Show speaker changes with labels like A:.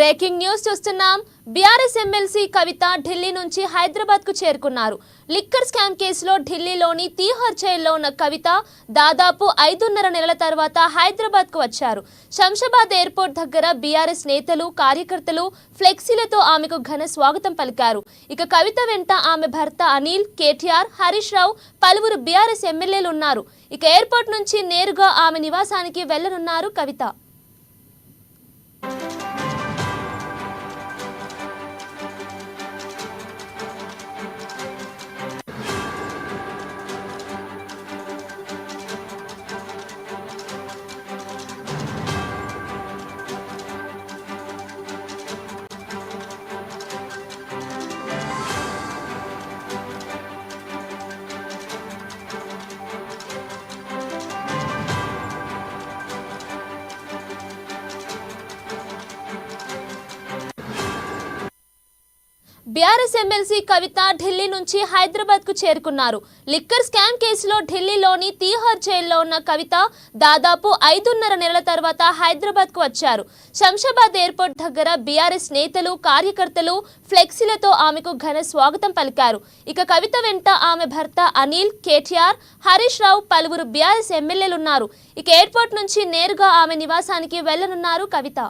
A: Breaking news చూస్తున్నాం. BRS MLC కవిత ఢిల్లీ నుంచి హైదరాబాద్ కు చేరుకున్నారు. లిక్కర్ స్కామ్ కేసులో ఢిల్లీలోని తీహార్ జైల్లో ఉన్న కవిత దాదాపు 5.5 నెలల తర్వాత హైదరాబాద్ కు వచ్చారు. శంషాబాద్ ఎయిర్పోర్ట్ దగ్గర బీఆర్ఎస్ నేతలు, కార్యకర్తలు ఫ్లెక్సీలతో ఆమెకు ఘన స్వాగతం పలికారు. ఇక కవిత వెంట ఆమె భర్త అనిల్, కేటీఆర్, హరీష్ రావు, పలువురు బీఆర్ఎస్ ఎమ్మెల్యేలు ఉన్నారు. ఇక ఎయిర్పోర్ట్ నుంచి నేరుగా ఆమె నివాసానికి వెళ్లనున్నారు కవిత. బీఆర్ఎస్ ఎమ్మెల్సీ కవిత ఢిల్లీ నుంచి హైదరాబాద్ కు చేరుకున్నారు. లిక్కర్ స్కామ్ కేసులో ఢిల్లీలోని తీహార్ జైల్లో ఉన్న కవిత దాదాపు 5.5 నెలల తర్వాత హైదరాబాద్ కు వచ్చారు. శంషాబాద్ ఎయిర్పోర్ట్ దగ్గర బీఆర్ఎస్ నేతలు, కార్యకర్తలు ఫ్లెక్సీలతో ఆమెకు ఘన స్వాగతం పలికారు. ఇక కవిత వెంట ఆమె భర్త అనిల్, కేటీఆర్, హరీష్ రావు, పలువురు బీఆర్ఎస్ ఎమ్మెల్యేలు ఉన్నారు. ఇక ఎయిర్పోర్ట్ నుంచి నేరుగా ఆమె నివాసానికి వెళ్లనున్నారు కవిత.